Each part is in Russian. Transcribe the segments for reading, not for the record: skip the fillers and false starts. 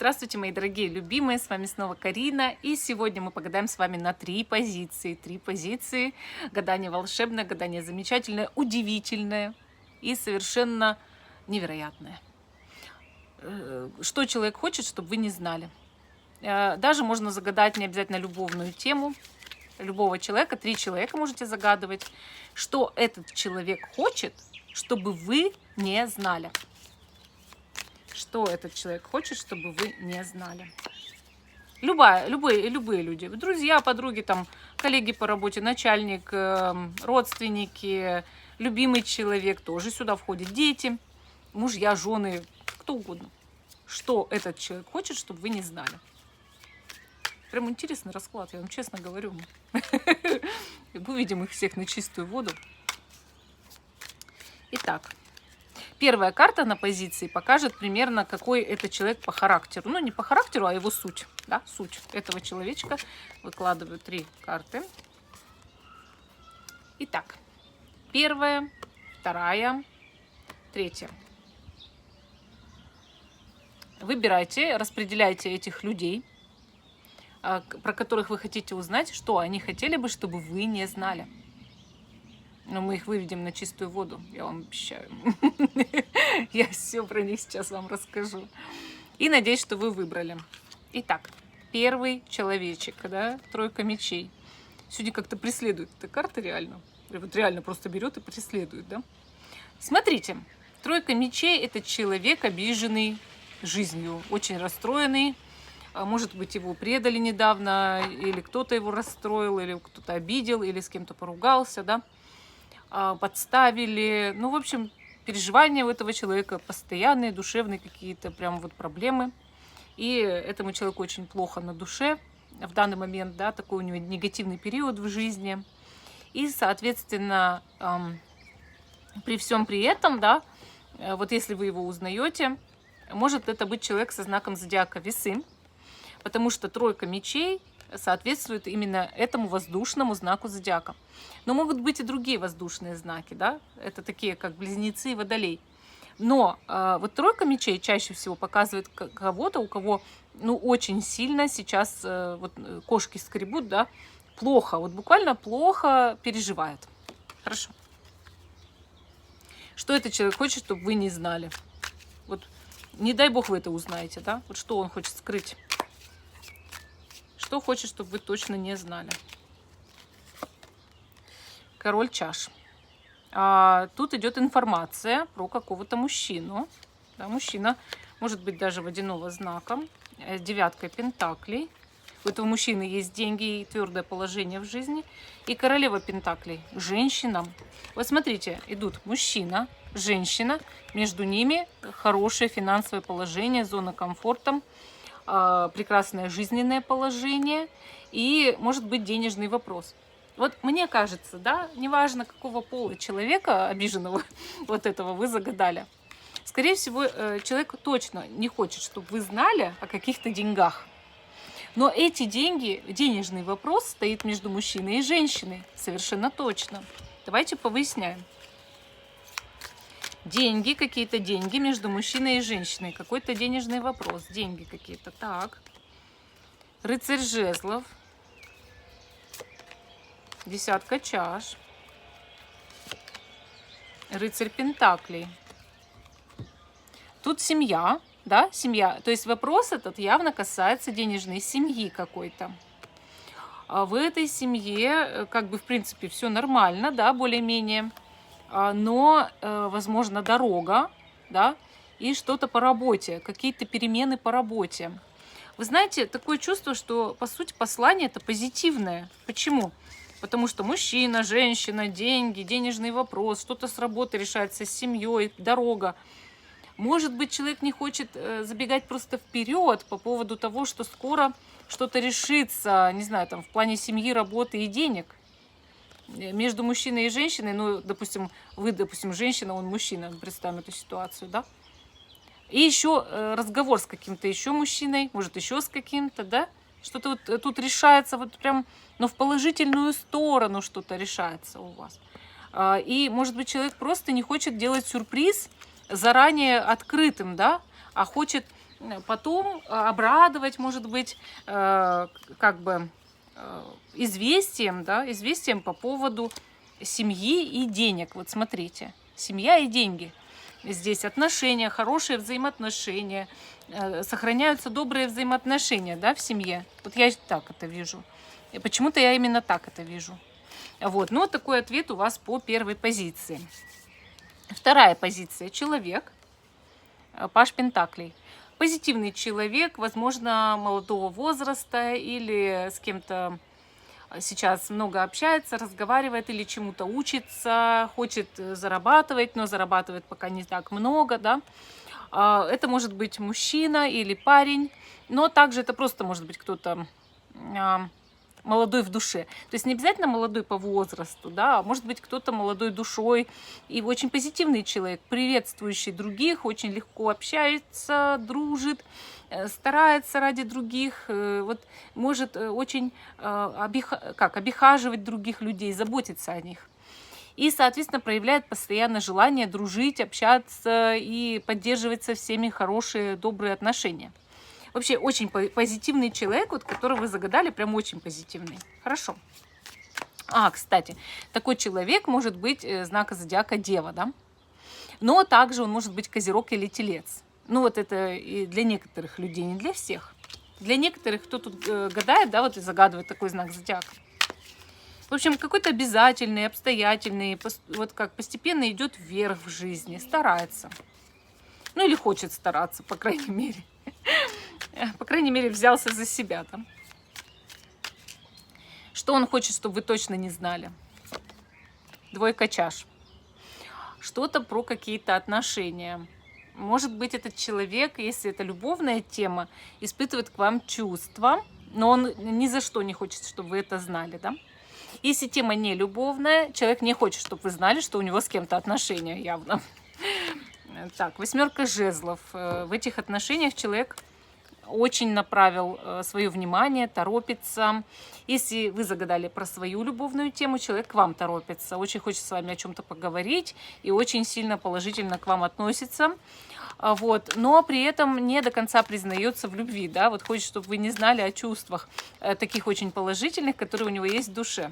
Здравствуйте, мои дорогие любимые, с вами снова Карина, и сегодня мы погадаем с вами на три позиции. Три позиции. Гадание волшебное, гадание замечательное, удивительное и совершенно невероятное. Что человек хочет, чтобы вы не знали. Даже можно загадать не обязательно любовную тему. Любого человека, 3 человека можете загадывать. Что этот человек хочет, чтобы вы не знали. Что этот человек хочет, чтобы вы не знали. Любые люди. Друзья, подруги, там, коллеги по работе, начальник, родственники, любимый человек тоже сюда входит. Дети, мужья, жены, кто угодно. Что этот человек хочет, чтобы вы не знали. Прям интересный расклад, я вам честно говорю. Выведем их всех на чистую воду. Итак. Первая карта на позиции покажет примерно, какой это человек по характеру. Ну, не по характеру, а его суть. Да, суть этого человечка. Выкладываю 3 карты. Итак, первая, вторая, третья. Выбирайте, распределяйте этих людей, про которых вы хотите узнать, что они хотели бы, чтобы вы не знали. Но мы их выведем на чистую воду, я вам обещаю. Я все про них сейчас вам расскажу. И надеюсь, что вы выбрали. Итак, первый человечек, да, 3 мечей. Сегодня как-то преследует эта карта реально. Вот реально просто берет и преследует, да. Смотрите, 3 мечей – это человек, обиженный жизнью, очень расстроенный. Может быть, его предали недавно, или кто-то его расстроил, или кто-то обидел, или с кем-то поругался, да. Подставили. Ну, в общем, переживания у этого человека постоянные, душевные какие-то прям вот проблемы. И этому человеку очень плохо на душе в данный момент, да, такой у него негативный период в жизни. И, соответственно, при всем при этом, да, вот если вы его узнаете, может это быть человек со знаком зодиака Весы, потому что 3 мечей соответствует именно этому воздушному знаку зодиака. Но могут быть и другие воздушные знаки, да, это такие как Близнецы и Водолей. Но вот 3 мечей чаще всего показывает кого-то, у кого, ну, очень сильно сейчас вот кошки скребут, да, плохо, вот буквально плохо переживает. Хорошо. Что этот человек хочет, чтобы вы не знали? Вот не дай бог вы это узнаете, да, вот что он хочет скрыть. Что хочет, чтобы вы точно не знали. Король чаш. Тут идет информация про какого-то мужчину. Да, мужчина может быть даже водяного знака. 9 пентаклей. У этого мужчины есть деньги и твердое положение в жизни. И королева пентаклей. Женщина. Вот смотрите, идут мужчина, женщина. Между ними хорошее финансовое положение, зона комфорта. Прекрасное жизненное положение и, может быть, денежный вопрос. Вот мне кажется, да, неважно, какого пола человека, обиженного вот этого, вы загадали, скорее всего, человек точно не хочет, чтобы вы знали о каких-то деньгах. Но эти деньги, денежный вопрос стоит между мужчиной и женщиной, совершенно точно. Давайте повыясняем. Деньги, какие-то деньги между мужчиной и женщиной. Какой-то денежный вопрос. Деньги какие-то. Так. Рыцарь жезлов. 10 чаш. Рыцарь пентаклей. Тут семья. Да, семья. То есть вопрос этот явно касается денежной семьи какой-то. А в этой семье, как бы, в принципе, все нормально, да, более-менее. Но, возможно, дорога, да, и что-то по работе, какие-то перемены по работе. Вы знаете, такое чувство, что, по сути, послание это позитивное. Почему? Потому что мужчина, женщина, деньги, денежный вопрос, что-то с работы решается, с семьей, дорога. Может быть, человек не хочет забегать просто вперед по поводу того, что скоро что-то решится, не знаю, там, в плане семьи, работы и денег. Между мужчиной и женщиной, ну, допустим, вы, допустим, женщина, он мужчина, представим эту ситуацию, да? И еще разговор с каким-то еще мужчиной, может, еще с каким-то, да? Что-то вот тут решается вот прям, но в положительную сторону что-то решается у вас. И, может быть, человек просто не хочет делать сюрприз заранее открытым, да? А хочет потом обрадовать, может быть, как бы известием, да, известием по поводу семьи и денег. Вот смотрите, семья и деньги. Здесь отношения, хорошие взаимоотношения, сохраняются добрые взаимоотношения, да, в семье. Вот я так это вижу. И почему-то я именно так это вижу. Вот, ну, вот такой ответ у вас по первой позиции. Вторая позиция. Человек. Паж Пентаклей. Позитивный человек, возможно, молодого возраста или с кем-то сейчас много общается, разговаривает или чему-то учится, хочет зарабатывать, но зарабатывает пока не так много, да. Это может быть мужчина или парень, но также это просто может быть кто-то молодой в душе. То есть не обязательно молодой по возрасту, да, а может быть кто-то молодой душой и очень позитивный человек, приветствующий других, очень легко общается, дружит, старается ради других, вот может очень обихаживать других людей, заботиться о них. И, соответственно, проявляет постоянно желание дружить, общаться и поддерживать со всеми хорошие, добрые отношения. Вообще очень позитивный человек, вот, которого вы загадали, прям очень позитивный. Хорошо. Кстати, такой человек может быть знака зодиака Дева, да? Но также он может быть Козерог или Телец. Ну вот это и для некоторых людей, не для всех. Для некоторых, кто тут гадает, да, вот и загадывает такой знак зодиака. В общем, какой-то обязательный, обстоятельный, вот как постепенно идет вверх в жизни, старается. Ну или хочет стараться, по крайней мере. По крайней мере, взялся за себя там. Что он хочет, чтобы вы точно не знали? Двойка чаш. Что-то про какие-то отношения. Может быть, этот человек, если это любовная тема, испытывает к вам чувства, но он ни за что не хочет, чтобы вы это знали, да? Если тема не любовная, человек не хочет, чтобы вы знали, что у него с кем-то отношения явно. Так, 8 жезлов. В этих отношениях человек очень направил свое внимание, торопится. Если вы загадали про свою любовную тему, человек к вам торопится, очень хочет с вами о чем-то поговорить и очень сильно положительно к вам относится. Вот. Но при этом не до конца признается в любви, да, вот хочет, чтобы вы не знали о чувствах таких очень положительных, которые у него есть в душе.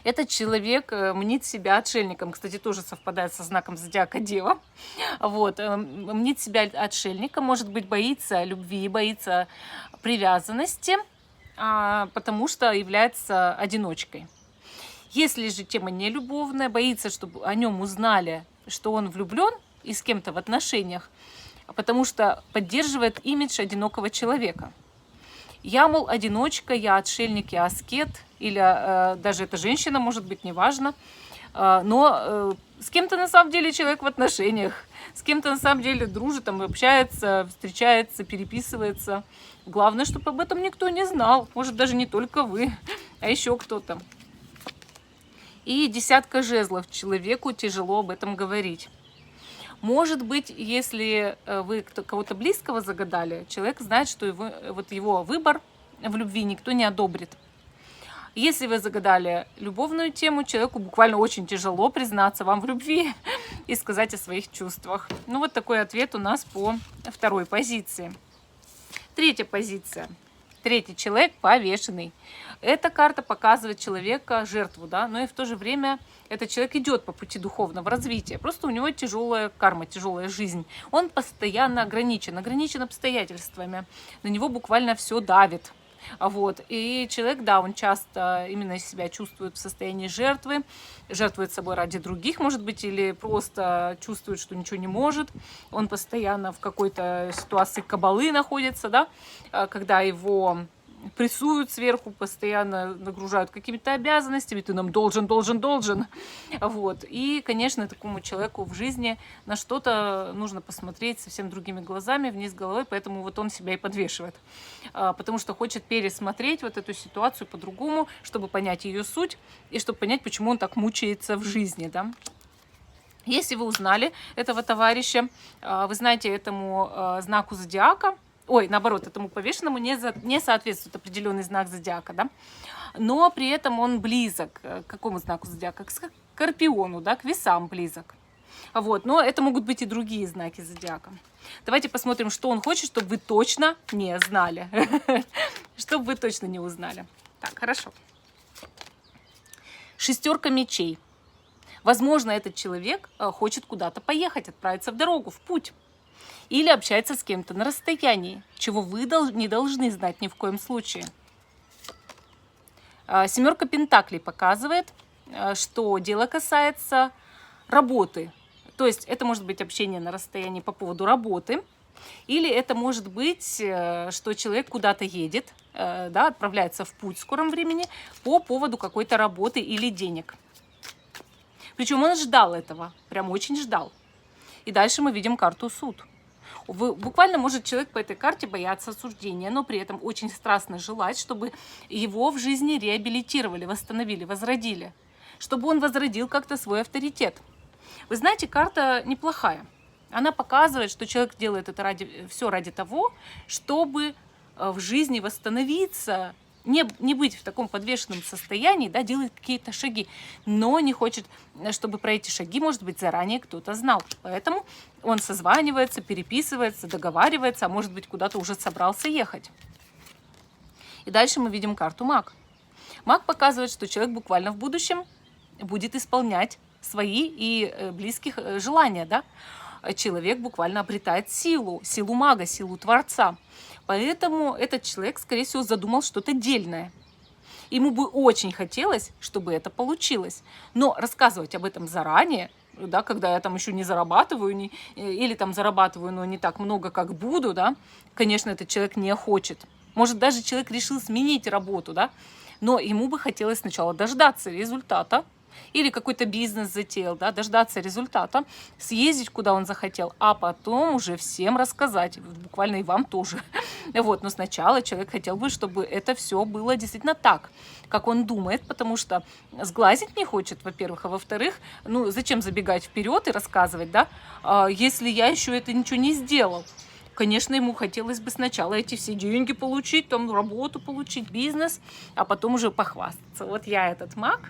Этот человек мнит себя отшельником. Кстати, тоже совпадает со знаком зодиака Дева. Вот. Мнит себя отшельником, может быть, боится любви, боится привязанности, потому что является одиночкой. Если же тема не любовная, боится, чтобы о нем узнали, что он влюблен и с кем-то в отношениях, потому что поддерживает имидж одинокого человека. Я, мол, одиночка, я отшельник, я аскет, или даже эта женщина, может быть, неважно, но с кем-то на самом деле человек в отношениях, с кем-то на самом деле дружит, там, общается, встречается, переписывается. Главное, чтобы об этом никто не знал, может, даже не только вы, а еще кто-то. И 10 жезлов, человеку тяжело об этом говорить. Может быть, если вы кого-то близкого загадали, человек знает, что его выбор в любви никто не одобрит. Если вы загадали любовную тему, человеку буквально очень тяжело признаться вам в любви и сказать о своих чувствах. Ну вот такой ответ у нас по второй позиции. Третья позиция. Третий человек повешенный. Эта карта показывает человека жертву, да, но и в то же время этот человек идет по пути духовного развития. Просто у него тяжелая карма, тяжелая жизнь. Он постоянно ограничен обстоятельствами. На него буквально все давит. Вот. И человек, да, он часто именно себя чувствует в состоянии жертвы, жертвует собой ради других, может быть, или просто чувствует, что ничего не может. Он постоянно в какой-то ситуации кабалы находится, да, когда его прессуют сверху, постоянно нагружают какими-то обязанностями, ты нам должен. Вот. И, конечно, такому человеку в жизни на что-то нужно посмотреть совсем другими глазами, вниз головой, поэтому вот он себя и подвешивает. Потому что хочет пересмотреть вот эту ситуацию по-другому, чтобы понять ее суть и чтобы понять, почему он так мучается в жизни, да. Если вы узнали этого товарища, вы знаете этому знаку зодиака, наоборот, этому повешенному не соответствует определенный знак зодиака, да? Но при этом он близок к какому знаку зодиака? К Скорпиону, да, к Весам близок. Вот, но это могут быть и другие знаки зодиака. Давайте посмотрим, что он хочет, чтобы вы точно не знали. Чтобы вы точно не узнали. Так, хорошо. Шестерка мечей. Возможно, этот человек хочет куда-то поехать, отправиться в дорогу, в путь. Или общается с кем-то на расстоянии, чего вы не должны знать ни в коем случае. Семерка пентаклей показывает, что дело касается работы. То есть это может быть общение на расстоянии по поводу работы, или это может быть, что человек куда-то едет, да, отправляется в путь в скором времени по поводу какой-то работы или денег. Причем он ждал этого, прям очень ждал. И дальше мы видим карту суд. Буквально может человек по этой карте бояться осуждения, но при этом очень страстно желать, чтобы его в жизни реабилитировали, восстановили, возродили. Чтобы он возродил как-то свой авторитет. Вы знаете, карта неплохая. Она показывает, что человек делает это все ради того, чтобы в жизни восстановиться, не быть в таком подвешенном состоянии, да, делать какие-то шаги, но не хочет, чтобы про эти шаги, может быть, заранее кто-то знал. Поэтому он созванивается, переписывается, договаривается, а может быть, куда-то уже собрался ехать. И дальше мы видим карту маг. Маг показывает, что человек буквально в будущем будет исполнять свои и близких желания, да? Человек буквально обретает силу мага, силу Творца. Поэтому этот человек, скорее всего, задумал что-то дельное. Ему бы очень хотелось, чтобы это получилось. Но рассказывать об этом заранее, да, когда я там еще не зарабатываю, или там зарабатываю, но не так много, как буду, да, конечно, этот человек не хочет. Может, даже человек решил сменить работу, да, но ему бы хотелось сначала дождаться результата, или какой-то бизнес затеял, да, дождаться результата, съездить, куда он захотел, а потом уже всем рассказать, буквально и вам тоже. Вот, но сначала человек хотел бы, чтобы это все было действительно так, как он думает, потому что сглазить не хочет, во-первых, а во-вторых, ну, зачем забегать вперед и рассказывать, да, если я еще это ничего не сделал. Конечно, ему хотелось бы сначала эти все деньги получить, там работу получить, бизнес, а потом уже похвастаться. Вот я этот маг,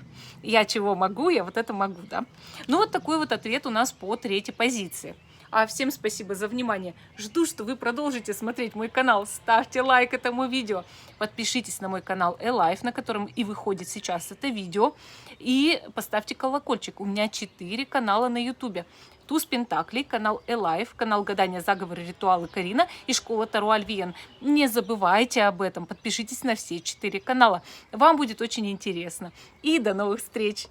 я чего могу, я вот это могу, да. Ну, вот такой вот ответ у нас по третьей позиции. А всем спасибо за внимание. Жду, что вы продолжите смотреть мой канал. Ставьте лайк этому видео. Подпишитесь на мой канал Элайф, на котором и выходит сейчас это видео. И поставьте колокольчик. У меня 4 канала на ютубе. Туз Пентаклей, канал Элайф, канал гадания, заговоры, ритуалы Карина и школа Таро Альвиен. Не забывайте об этом. Подпишитесь на все 4 канала. Вам будет очень интересно. И до новых встреч!